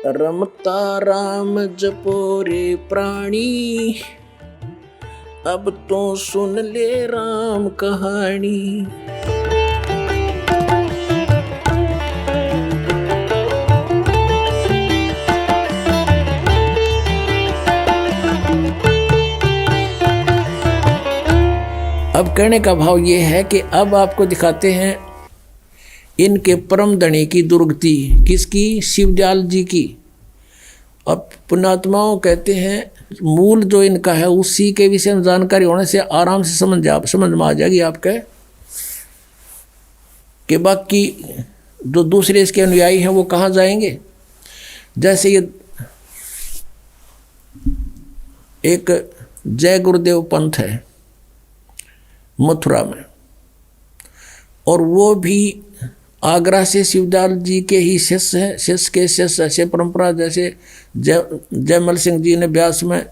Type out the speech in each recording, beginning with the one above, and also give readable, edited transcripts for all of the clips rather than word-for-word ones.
रमता राम जपो रे प्राणी, अब तो सुन ले राम कहानी। अब कहने का भाव ये है कि अब आपको दिखाते हैं इनके परम धनी की दुर्गति। किसकी? शिवदयाल जी की। अब पुण्यात्माओं कहते हैं मूल जो इनका है उसी के विषय में जानकारी होने से आराम से समझ में आ जाएगी आपके कि बाकी जो दूसरे इसके अनुयायी हैं वो कहाँ जाएंगे। जैसे ये एक जय गुरुदेव पंथ है मथुरा में, और वो भी आगरा से शिवदयाल जी के ही शिष्य हैं। शिष्य के शिष्य ऐसे परंपरा, जैसे जयमल सिंह जी ने ब्यास में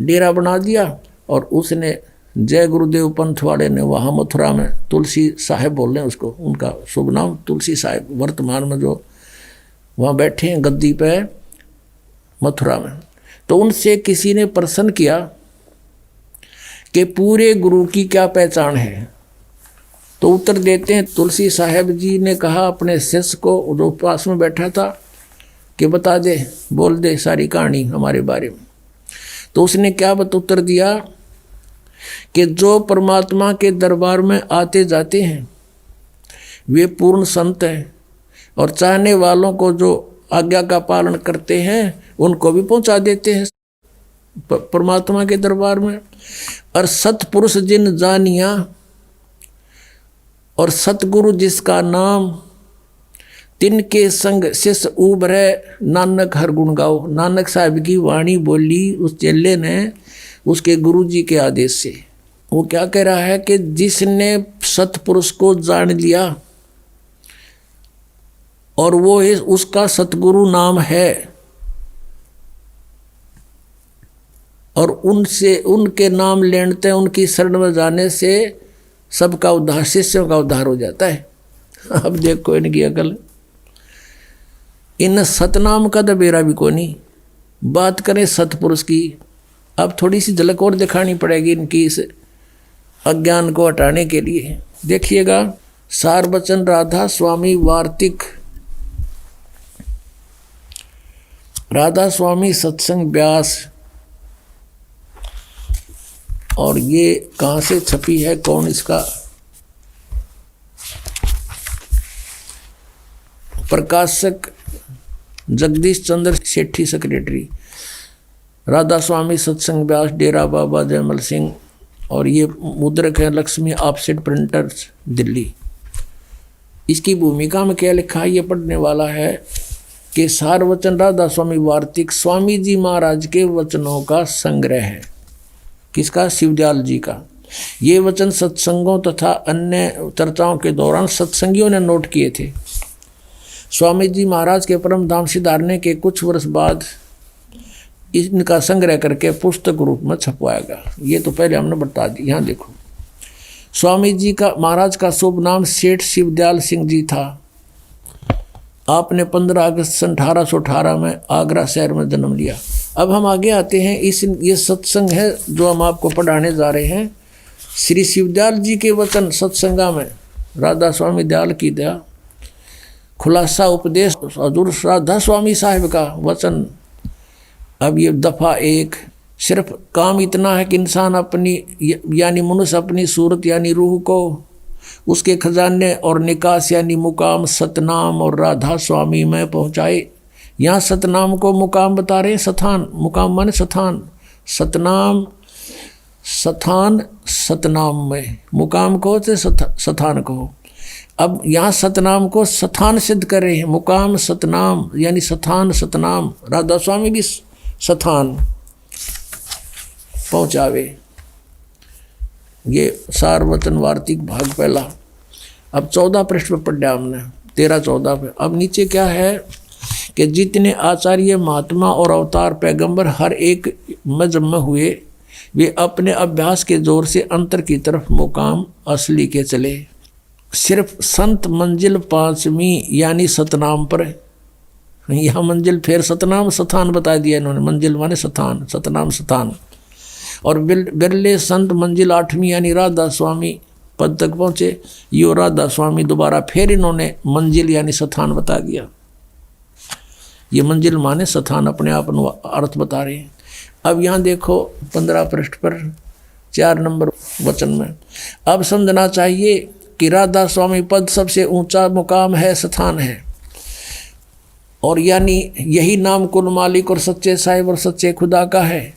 डेरा बना दिया और उसने जय गुरुदेव पंथ वाले ने वहाँ मथुरा में तुलसी साहेब बोल रहे हैं उसको, उनका शुभ नाम तुलसी साहेब, वर्तमान में जो वहाँ बैठे हैं गद्दी पे मथुरा में। तो उनसे किसी ने प्रश्न किया कि पूरे गुरु की क्या पहचान है। तो उत्तर देते हैं तुलसी साहेब जी ने कहा अपने शिष्य को जो पास में बैठा था कि बता दे, बोल दे सारी कहानी हमारे बारे में। तो उसने क्या उत्तर दिया कि जो परमात्मा के दरबार में आते जाते हैं वे पूर्ण संत हैं, और चाहने वालों को जो आज्ञा का पालन करते हैं उनको भी पहुंचा देते हैं परमात्मा के दरबार में। और सतपुरुष जिन जानिया, और सतगुरु जिसका नाम, तिनके संग शिष्य उभरे नानक हर गुण गाओ। नानक साहब की वाणी बोली उस चेले ने उसके गुरु जी के आदेश से। वो क्या कह रहा है कि जिसने सतपुरुष को जान लिया और वो उसका सतगुरु नाम है, और उनसे उनके नाम लेते उनकी शरण में जाने से सबका उद्धार, शिष्यों का उद्धार हो जाता है। अब देखो इनकी अकल, इन सतनाम का दबेरा भी को नहीं। बात करें सतपुरुष की, अब थोड़ी सी झलक और दिखानी पड़ेगी इनकी इस अज्ञान को हटाने के लिए। देखिएगा सारवचन राधा स्वामी वार्तिक, राधा स्वामी सत्संग व्यास, और ये कहाँ से छपी है, कौन इसका प्रकाशक? जगदीश चंद्र सेठी सेक्रेटरी, राधा स्वामी सत्संग व्यास, डेरा बाबा जयमल सिंह, और ये मुद्रक है लक्ष्मी ऑफसेट प्रिंटर्स दिल्ली। इसकी भूमिका में क्या लिखा है ये पढ़ने वाला है कि सारवचन राधा स्वामी वार्तिक स्वामी जी महाराज के वचनों का संग्रह है। किसका? शिवदयाल जी का। ये वचन सत्संगों तथा अन्य चर्चाओं के दौरान सत्संगियों ने नोट किए थे। स्वामी जी महाराज के परम धाम सिधारने के कुछ वर्ष बाद इनका संग्रह करके पुस्तक रूप में छपवाया गया। ये तो पहले हमने बता दी। यहाँ देखो, स्वामी जी का महाराज का शुभ नाम सेठ शिवदयाल सिंह जी था। आपने 15 अगस्त 1818 में आगरा शहर में जन्म लिया। अब हम आगे आते हैं। ये सत्संग है जो हम आपको पढ़ाने जा रहे हैं। श्री शिवदयाल जी के वचन सत्संगा में राधा स्वामी दयाल की दया, खुलासा उपदेश हजूर राधा स्वामी साहिब का वचन। अब ये दफ़ा 1, सिर्फ काम इतना है कि इंसान अपनी यानी मनुष्य अपनी सूरत यानी रूह को उसके खजाने और निकास यानी मुकाम सतनाम और राधा स्वामी में पहुँचाए। यहाँ सतनाम को मुकाम बता रहे हैं, सथान, मुकाम माने सथान, सतनाम सथान सतनाम में, मुकाम को तो सथान को। अब यहाँ सतनाम को सथान सिद्ध कर रहे हैं, मुकाम सतनाम यानी सथान सतनाम, राधा स्वामी भी सथान पहुँचावे। ये सारवचन वार्तिक भाग पहला। अब 14 पृष्ठ पर पढ़ा हमने, 13-14 पे। अब नीचे क्या है कि जितने आचार्य महात्मा और अवतार पैगंबर हर एक मजहब में हुए, वे अपने अभ्यास के जोर से अंतर की तरफ मुकाम असली के चले। सिर्फ संत मंजिल 5वीं यानी सतनाम पर यहाँ मंजिल फिर सतनाम स्थान बता दिया इन्होंने, मंजिल माने स्थान, सतनाम स्थान। और बिरले संत मंजिल 8वीं यानी राधा स्वामी पद तक पहुँचे। यो राधा स्वामी दोबारा फिर इन्होंने मंजिल यानी स्थान बता दिया। ये मंजिल माने स्थान अपने आप अर्थ बता रहे हैं। अब यहाँ देखो 15 पृष्ठ पर 4 नंबर वचन में, अब समझना चाहिए कि राधा स्वामी पद सबसे ऊंचा मुकाम है, स्थान है, और यानी यही नाम कुल मालिक और सच्चे साहिब और सच्चे खुदा का है।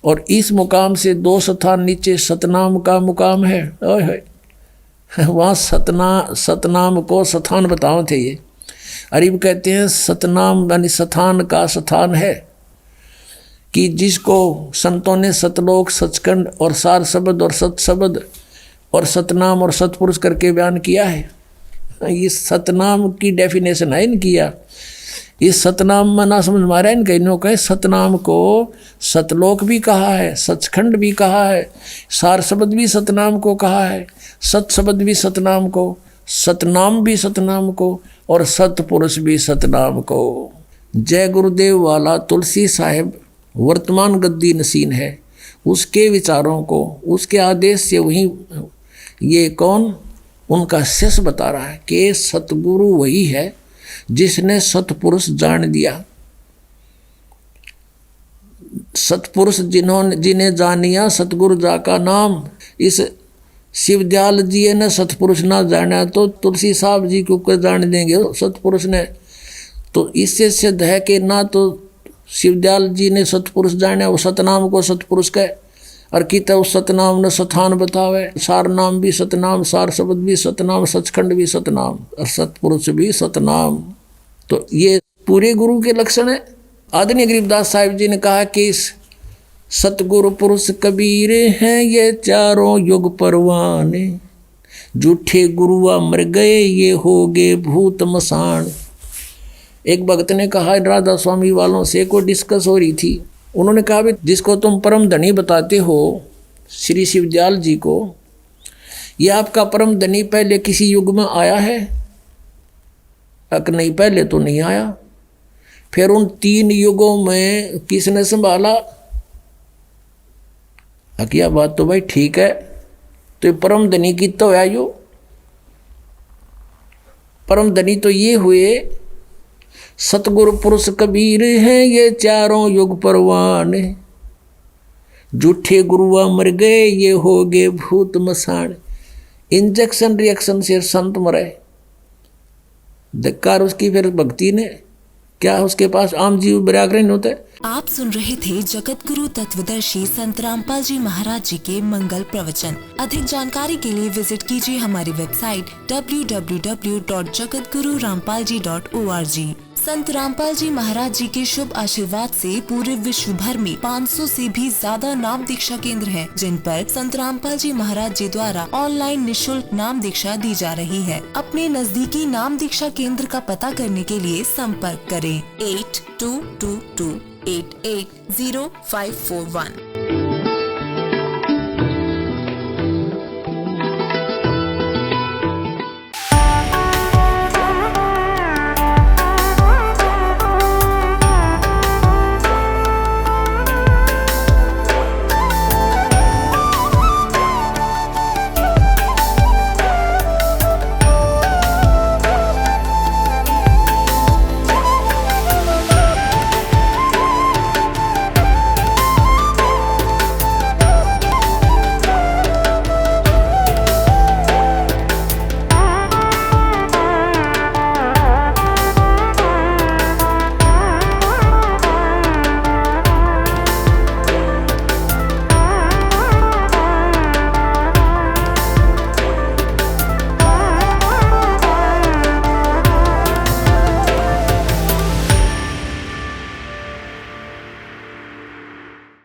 और इस मुकाम से 2 स्थान नीचे सतनाम का मुकाम है। वहाँ सतनाम को स्थान बताओ थे ये। अरीब कहते हैं सतनाम यानी स्थान का स्थान है कि जिसको संतों ने सतलोक, सचखंड और सार शब्द और सत शब्द और सतनाम और सतपुरुष करके बयान किया है। ये सतनाम की डेफिनेशन है इनकी। इस सतनाम में ना समझ मारा इनका, इन्हों कहे सतनाम को सतलोक भी कहा है, सचखंड भी कहा है, सार शब्द भी सतनाम को कहा है, सत शब्द भी सतनाम को, सतनाम भी सतनाम को, और सतपुरुष भी सतनाम को। जय गुरुदेव वाला तुलसी साहिब वर्तमान गद्दी नसीन है, उसके विचारों को, उसके आदेश से वही ये कौन उनका शिष्य बता रहा है कि सतगुरु वही है जिसने सतपुरुष जान दिया। सतपुरुष जिन्हें जानिया सतगुरु जा का नाम। इस शिवदयाल जी ने सतपुरुष ना जाना तो तुलसी साहब जी को कर जान देंगे सतपुरुष ने। तो इससे सिद्ध है कि ना तो शिवदयाल जी ने सतपुरुष जाना, वो सतनाम को सतपुरुष कहे, और किता उस सतनाम ने स्थान बतावे। सार नाम भी सतनाम, सार शब्द भी सतनाम, सचखंड भी सतनाम और सतपुरुष भी सतनाम। तो ये पूरे गुरु के लक्षण है। आदरणीय गरीबदास साहिब जी ने कहा कि सतगुरु पुरुष कबीर हैं ये चारों युग परवाने, झूठे गुरुआ मर गए ये हो गए भूत मसान। एक भक्त ने कहा, राधा स्वामी वालों से कोई डिस्कस हो रही थी, उन्होंने कहा भी जिसको तुम परम धनी बताते हो श्री शिवदयाल जी को, ये आपका परम धनी पहले किसी युग में आया है? अक नहीं, पहले तो नहीं आया। फिर उन 3 युगों में किसने संभाला? क्या बात तो भाई ठीक है, तो परम धनी की तो है यो। परम धनी तो ये हुए सतगुरु पुरुष कबीर हैं ये चारों युग परवाने, झूठे गुरुआ मर गए ये हो गए भूत मसान। इंजेक्शन रिएक्शन से संत मरे, धिक्कार उसकी फिर भक्ति ने, क्या उसके पास आम जीव बरागर नहीं होते। आप सुन रहे थे जगत गुरु तत्वदर्शी संत रामपाल जी महाराज जी के मंगल प्रवचन। अधिक जानकारी के लिए विजिट कीजिए हमारी वेबसाइट www.jagatgururampalji.org। संत रामपाल जी महाराज जी के शुभ आशीर्वाद से पूरे विश्व भर में 500 से भी ज्यादा नाम दीक्षा केंद्र हैं, जिन पर संत रामपाल जी महाराज जी द्वारा ऑनलाइन निशुल्क नाम दीक्षा दी जा रही है। अपने नजदीकी नाम दीक्षा केंद्र का पता करने के लिए संपर्क करें 8222880541।